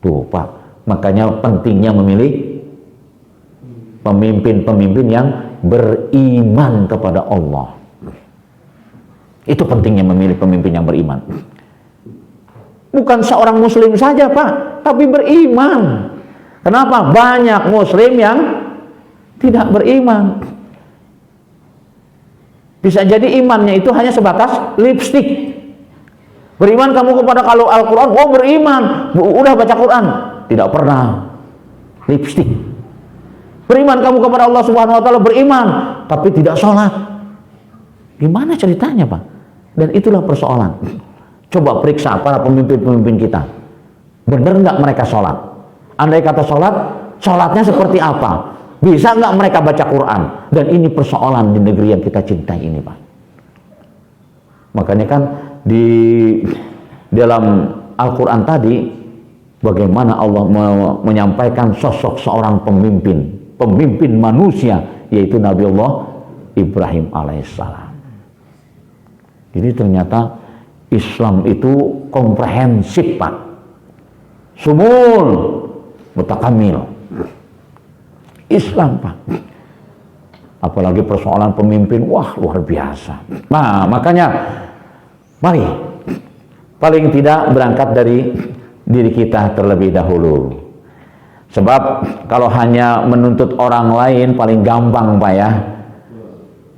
Tuh, Pak, makanya pentingnya memilih pemimpin-pemimpin yang beriman kepada Allah. Itu pentingnya memilih pemimpin yang beriman. Bukan seorang muslim saja, Pak, tapi beriman. Kenapa? Banyak muslim yang tidak beriman. Bisa jadi imannya itu hanya sebatas lipstik. Beriman kamu kepada kalau Al-Quran, oh beriman, udah baca Quran, tidak pernah lipstik. Beriman kamu kepada Allah Subhanahu wa taala, beriman, tapi tidak sholat. Gimana ceritanya, Pak? Dan itulah persoalan. Coba periksa para pemimpin-pemimpin kita. Benar nggak mereka sholat? Andai kata sholat, sholatnya seperti apa? Bisa nggak mereka baca Quran? Dan ini persoalan di negeri yang kita cintai ini, Pak. Makanya kan di dalam Al-Quran tadi, bagaimana Allah menyampaikan sosok seorang pemimpin manusia, yaitu Nabi Allah Ibrahim alaihissalam. Jadi ternyata Islam itu komprehensif, Pak. Sumul mutakamil. Islam, Pak. Apalagi persoalan pemimpin, wah luar biasa. Nah, makanya mari paling tidak berangkat dari diri kita terlebih dahulu. Sebab kalau hanya menuntut orang lain paling gampang, Pak ya.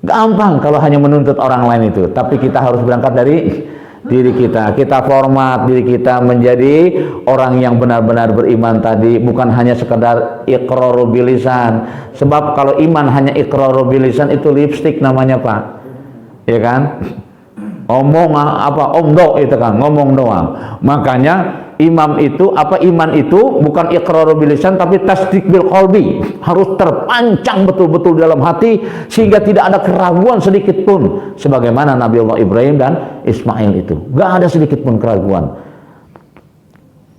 Gampang kalau hanya menuntut orang lain itu. Tapi kita harus berangkat dari diri kita. Kita format diri kita menjadi orang yang benar-benar beriman tadi, bukan hanya sekedar iqraru bilisan. Sebab kalau iman hanya iqraru bilisan itu lipstick namanya, Pak. Ya kan? Omong apa omdo itu kan, ngomong doang. Makanya iman itu bukan iqraru bilisan tapi tasdik bil qalbi, harus terpancang betul-betul dalam hati sehingga tidak ada keraguan sedikit pun, sebagaimana Nabi Allah Ibrahim dan Ismail itu gak ada sedikit pun keraguan.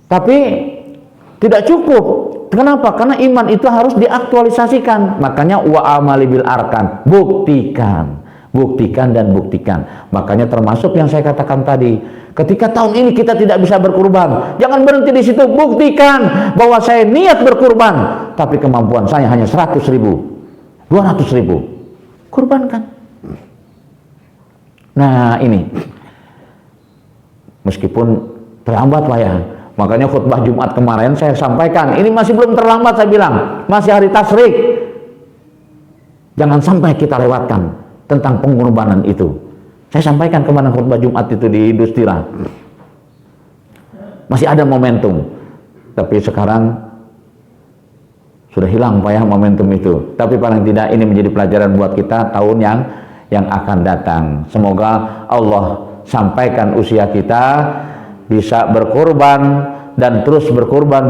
Tapi tidak cukup. Kenapa? Karena iman itu harus diaktualisasikan. Makanya wa amali bil arkan, buktikan dan buktikan. Makanya termasuk yang saya katakan tadi, ketika tahun ini kita tidak bisa berkurban, jangan berhenti di situ, buktikan bahwa saya niat berkurban, tapi kemampuan saya hanya 100.000, 200.000, kurbankan. Nah ini, meskipun terlambat Pak ya, makanya khutbah Jumat kemarin saya sampaikan, ini masih belum terlambat, saya bilang, masih hari tasyrik, jangan sampai kita lewatkan tentang pengorbanan itu. Saya sampaikan kemarin khutbah Jumat itu di Dustira. Masih ada momentum. Tapi sekarang sudah hilang Pak ya momentum itu. Tapi paling tidak ini menjadi pelajaran buat kita tahun yang akan datang. Semoga Allah sampaikan usia kita bisa berkorban dan terus berkorban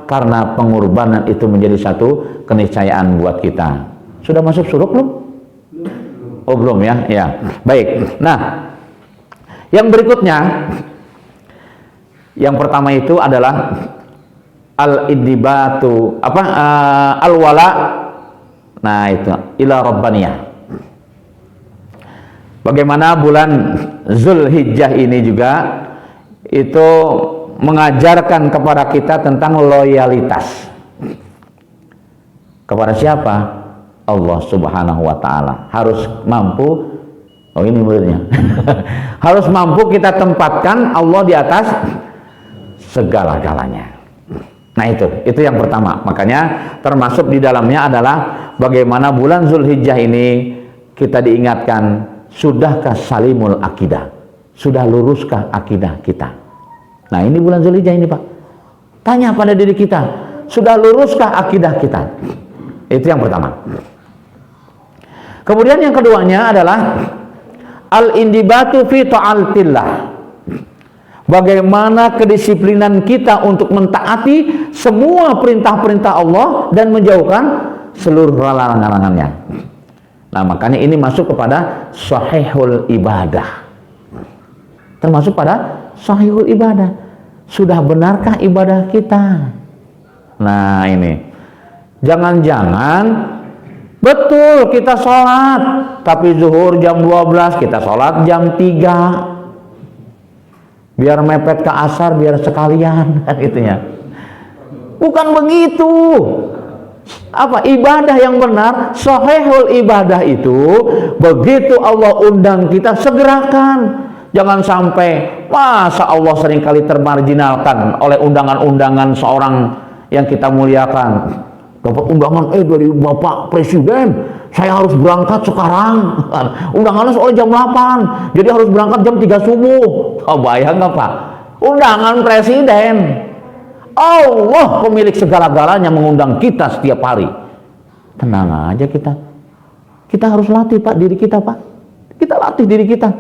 karena pengorbanan itu menjadi satu keniscayaan buat kita. Sudah masuk suruk belum? Oh belum ya, ya. Baik. Nah, yang berikutnya, yang pertama itu adalah al-iddibatu, al-wala. Nah itu ila rabbaniyah. Bagaimana bulan Zulhijjah ini juga itu mengajarkan kepada kita tentang loyalitas. Kepada siapa? Allah Subhanahu wa ta'ala. Harus mampu, oh ini muridnya harus mampu kita tempatkan Allah di atas segala-galanya. Nah itu yang pertama. Makanya termasuk di dalamnya adalah bagaimana bulan Zulhijjah ini kita diingatkan, sudahkah salimul akidah, sudah luruskah akidah kita. Nah ini bulan Zulhijjah ini Pak, tanya pada diri kita, sudah luruskah akidah kita. Itu yang pertama. Kemudian yang keduanya adalah al-indibatu fi ta'atillah. Bagaimana kedisiplinan kita untuk mentaati semua perintah-perintah Allah dan menjauhkan seluruh larangan-larangannya. Nah, makanya ini masuk kepada sahihul ibadah. Termasuk pada sahihul ibadah. Sudah benarkah ibadah kita? Nah, ini. Jangan-jangan betul kita sholat, tapi zuhur jam 12, kita sholat jam 3. Biar mepet ke asar, biar sekalian, gitunya. Bukan begitu. Ibadah yang benar, sahihul ibadah itu, begitu Allah undang kita, segerakan. Jangan sampai, masa Allah seringkali termarginalkan oleh undangan-undangan seorang yang kita muliakan. Dapat undangan dari Bapak Presiden, saya harus berangkat sekarang. Undangannya soal jam 8, jadi harus berangkat jam 3 subuh. Bayang nggak Pak? Undangan Presiden. Allah pemilik segala-galanya mengundang kita setiap hari. Tenang aja kita. Kita harus latih Pak diri kita Pak. Kita latih diri kita.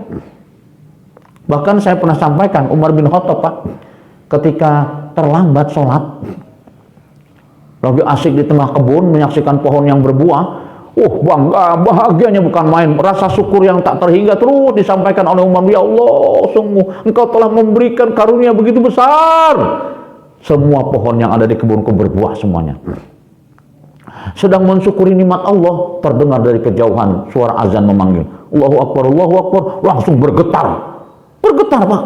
Bahkan saya pernah sampaikan Umar bin Khattab Pak, ketika terlambat sholat, lagi asik di tengah kebun menyaksikan pohon yang berbuah, Bangga, bahagianya bukan main. Rasa syukur yang tak terhingga terus disampaikan oleh Umar. Ya Allah, sungguh Engkau telah memberikan karunia begitu besar. Semua pohon yang ada di kebunku berbuah semuanya. Sedang mensyukuri nikmat Allah, terdengar dari kejauhan suara azan memanggil. Allahu Akbar, Allahu Akbar. Langsung bergetar. Bergetar, Pak.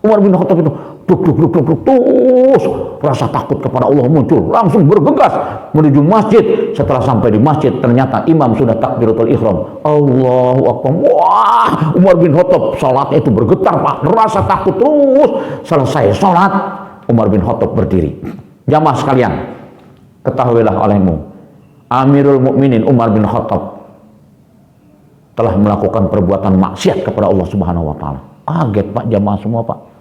Umar bin Khattab itu terus rasa takut kepada Allah muncul, langsung bergegas menuju masjid. Setelah sampai di masjid, ternyata imam sudah takbiratul ihram. Allahu Akbar. Wah, Umar bin Khattab salatnya itu bergetar, Pak. Rasa takut terus. Selesai salat, Umar bin Khattab berdiri. Jamaah sekalian, ketahuilah olehmu, Amirul Mukminin Umar bin Khattab telah melakukan perbuatan maksiat kepada Allah Subhanahu wa taala. Kaget, Pak, jamaah semua, Pak.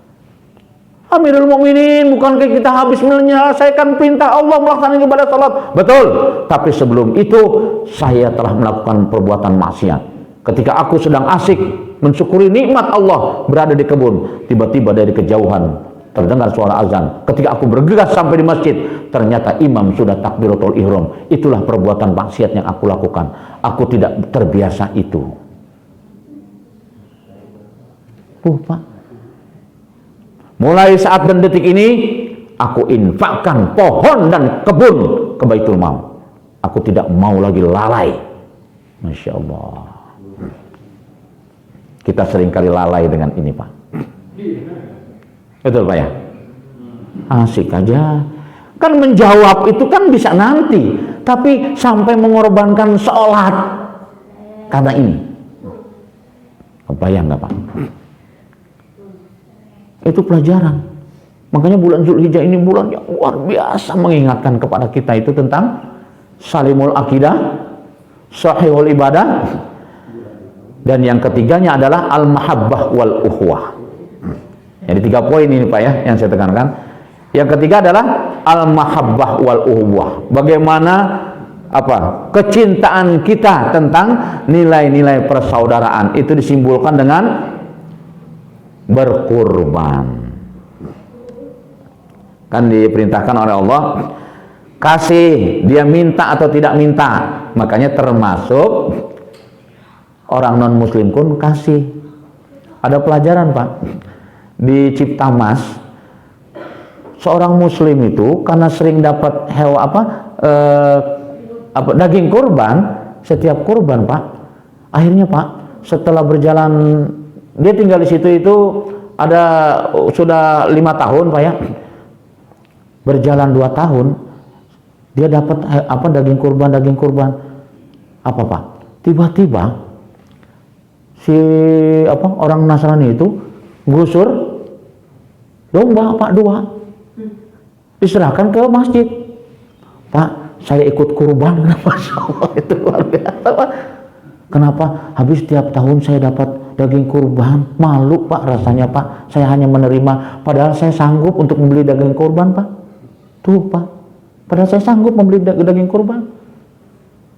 Amirul Mukminin, bukankah kita habis menyelesaikan perintah Allah melaksanakan ibadah salat? Betul. Tapi sebelum itu saya telah melakukan perbuatan maksiat. Ketika aku sedang asik mensyukuri nikmat Allah berada di kebun, tiba-tiba dari kejauhan terdengar suara azan. Ketika aku bergegas sampai di masjid, ternyata imam sudah takbiratul ihram. Itulah perbuatan maksiat yang aku lakukan. Aku tidak terbiasa itu. Pak. Mulai saat dan detik ini, aku infakkan pohon dan kebun ke Baitul Mal. Aku tidak mau lagi lalai. Masya Allah. Kita seringkali lalai dengan ini, Pak. Betul, Pak, ya? Asik aja. Kan menjawab itu kan bisa nanti. Tapi sampai mengorbankan sholat karena ini. Kebayang nggak, Pak? Itu pelajaran. Makanya bulan Zulhijjah ini bulan yang luar biasa mengingatkan kepada kita itu tentang salimul akidah, sahihul ibadah, dan yang ketiganya adalah al-mahabbah wal uhwah. Jadi 3 poin ini, Pak, ya, yang saya tekankan. Yang ketiga adalah al-mahabbah wal uhwah. Bagaimana kecintaan kita tentang nilai-nilai persaudaraan itu disimbolkan dengan berkurban. Kan diperintahkan oleh Allah, kasih, dia minta atau tidak minta. Makanya termasuk orang non muslim pun kasih. Ada pelajaran, Pak, di Ciptamas. Seorang muslim itu karena sering dapat daging kurban setiap kurban, Pak. Akhirnya, Pak, setelah berjalan, dia tinggal di situ itu sudah 5 tahun, Pak, ya. Berjalan 2 tahun, dia dapat daging kurban. Apa, Pak? Tiba-tiba si orang Nasrani itu gusur domba, Pak, 2. Diserahkan ke masjid. Pak, saya ikut kurban. Kenapa? Itu luar biasa, Pak. Kenapa? Habis tiap tahun saya dapat daging kurban. Malu, Pak, rasanya, Pak. Saya hanya menerima, padahal saya sanggup untuk membeli daging kurban, Pak. Tuh, Pak. Padahal saya sanggup membeli daging kurban.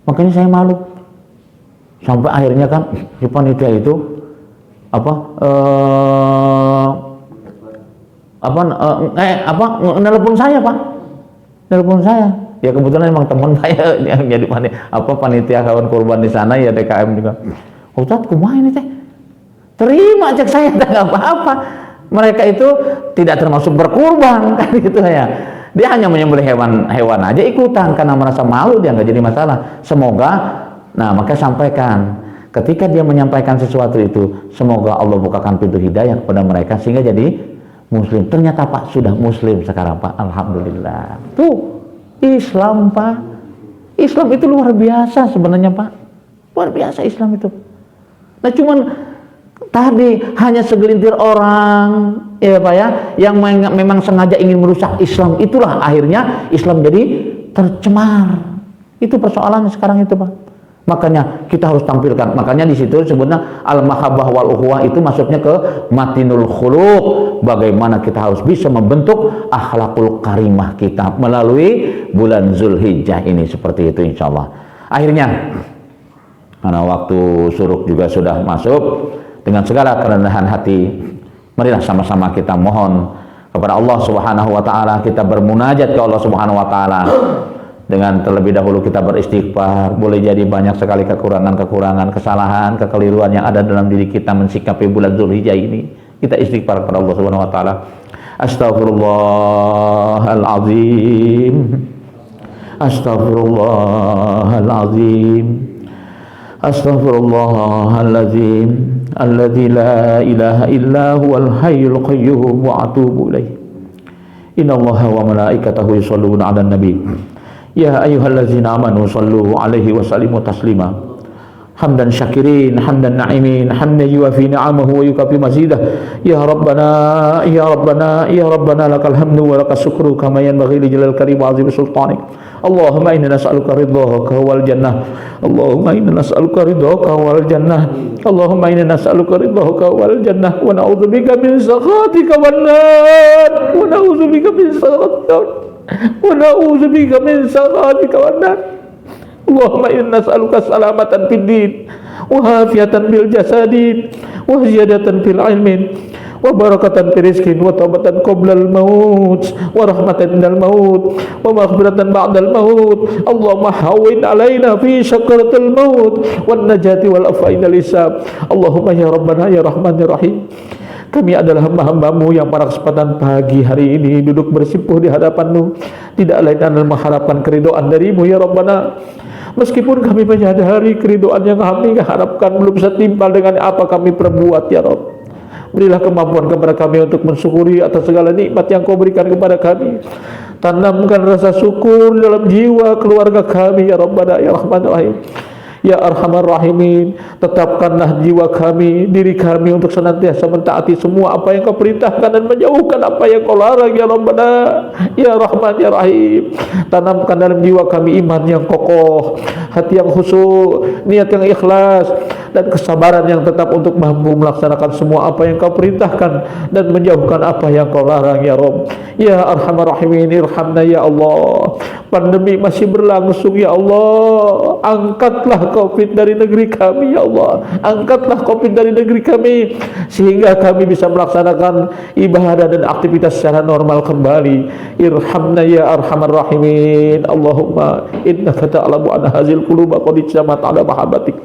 Makanya saya malu. Sampai akhirnya kan si panitia itu nelpon saya, Pak. Nelpon saya. Ya kebetulan emang teman saya yang jadi panitia kawan kurban di sana, ya DKM juga. Ustaz, kumaha ini teh? Terima, cek saya, enggak apa-apa. Mereka itu tidak termasuk berkurban kan gitu ya. Dia hanya menyembelih hewan aja ikutan karena merasa malu, dia nggak jadi masalah. Semoga, maka sampaikan. Ketika dia menyampaikan sesuatu itu, semoga Allah bukakan pintu hidayah kepada mereka sehingga jadi muslim. Ternyata, Pak, sudah muslim sekarang, Pak. Alhamdulillah. Tuh, Islam, Pak. Islam itu luar biasa sebenarnya, Pak. Luar biasa Islam itu. Nah, cuman tadi hanya segelintir orang, ya, Pak, ya, yang memang sengaja ingin merusak Islam. Itulah akhirnya Islam jadi tercemar. Itu persoalannya sekarang itu, Pak. Makanya kita harus tampilkan. Makanya di situ sebutnya al-mahabbah wal uhwah, itu masuknya ke matinul khuluq. Bagaimana kita harus bisa membentuk akhlakul karimah kita melalui bulan Zulhijjah ini, seperti itu insyaallah. Akhirnya karena waktu syuruk juga sudah masuk, dengan segala kerendahan hati marilah sama-sama kita mohon kepada Allah Subhanahu wa taala, kita bermunajat ke Allah Subhanahu wa taala dengan terlebih dahulu kita beristighfar. Boleh jadi banyak sekali kekurangan-kekurangan, kesalahan, kekeliruan yang ada dalam diri kita mensikapi bulan Dzulhijjah ini. Kita istighfar kepada Allah Subhanahu wa taala. Astaghfirullahalazim. Astaghfirullahalazim. Astaghfirullahalazim. Alladzi la ilaha illa huwal hayyul qayyum wa atubu ilaih. Innallaha wa malaikatahu yusholluna 'alan nabi. Ya ayyuhallazina amanu shallu 'alaihi wa sallimu taslima. Hamdan syakirin, hamdan na'imin, hamdan yuwafi ni'amahu wa yukafi mazidah. Ya Rabbana, ya Rabbana, ya Rabbana lakal hamdu wa lakas syukru kama yanbaghi li jalal karim wa azim sultanik. Allahumma inna nas'aluka ridhaka wal jannah. Allahumma inna nas'aluka ridhaka wal jannah. Allahumma inna nas'aluka ridhaka wal jannah wa na'udzubika min sakhatika wan nar. Wa na'udzubika min sakhatika wa na'udzubika min sakhatika wan nar. Allahumma inna nas'aluka salamatan fid din wa hafiyatan bil jasadin wa ziyadatan fil ilmin wa barakatan fil rizqin wa taubatan qabla al maut wa rahmatan minal maut wa maghfiratan ba'dal maut. Allahumma hawwin alaina fi sakaratil maut wan najati wal afainal hisab. Allahumma ya Rabbana ya Rahman ya Rahim. Kami adalah hamba-hambamu yang pada kesempatan pagi hari ini duduk bersimpuh di hadapanmu, tidak lain adalah mengharapkan keridhaan darimu ya Rabbana. Meskipun kami menyadari keridhaan yang kami harapkan belum setimpal dengan apa kami perbuat ya Rabb. Berilah kemampuan kepada kami untuk mensyukuri atas segala nikmat yang Kau berikan kepada kami. Tanamkan rasa syukur dalam jiwa keluarga kami ya Rabbana ya Rahman Rahim. Ya Arhamar Rahimin, tetapkanlah jiwa kami, diri kami untuk senantiasa mentaati semua apa yang Kau perintahkan dan menjauhkan apa yang Kau larang ya Rabbana ya Rahman ya Rahim. Tanamkan dalam jiwa kami iman yang kokoh, hati yang khusyuk, niat yang ikhlas, dan kesabaran yang tetap untuk mampu melaksanakan semua apa yang Kau perintahkan dan menjauhkan apa yang Kau larang ya Rabb. Ya Arhamar Rahimin, irhamna ya Allah. Pandemi masih berlangsung ya Allah. Angkatlah COVID dari negeri kami ya Allah. Angkatlah COVID dari negeri kami sehingga kami bisa melaksanakan ibadah dan aktivitas secara normal kembali. Irhamna ya Arhamar Rahimin. Allahumma innaka ta'lamu anna hazil quluba qad ijtamat ala mahabbatik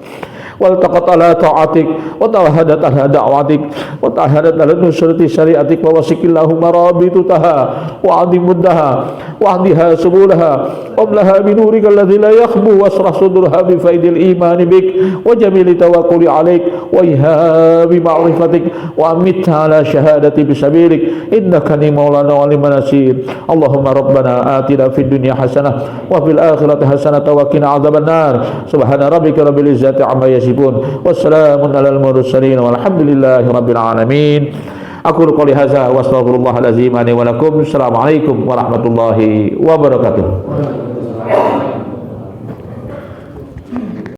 waltaqat ala ta'atik wa tawahadat ala da'watik wa tahadat ala nusrati syariatik wa wasikillahu marabitutaha wa adimuddaha wa ahdiha subulaha wa amlaha binurika alladhi la yakhbu wasrah sudurha bi faidil imani bik wa jamili tawakkuli alaik wa ihabi ma'rifatik wa amitha ala syahadati bisabilik innaka ni maulana wa liman nasir. Allahumma rabbana atina fid dunya hasanah wa fil akhirati hasanah wa qina adzabannar. Subhana rabbika rabbil izzati amma wassalamun alal mursalin walhamdulillahi rabbil alamin. Aku qouli hadza wa astaghfirullahal azim li wa lakum. Assalamualaikum warahmatullahi wabarakatuh.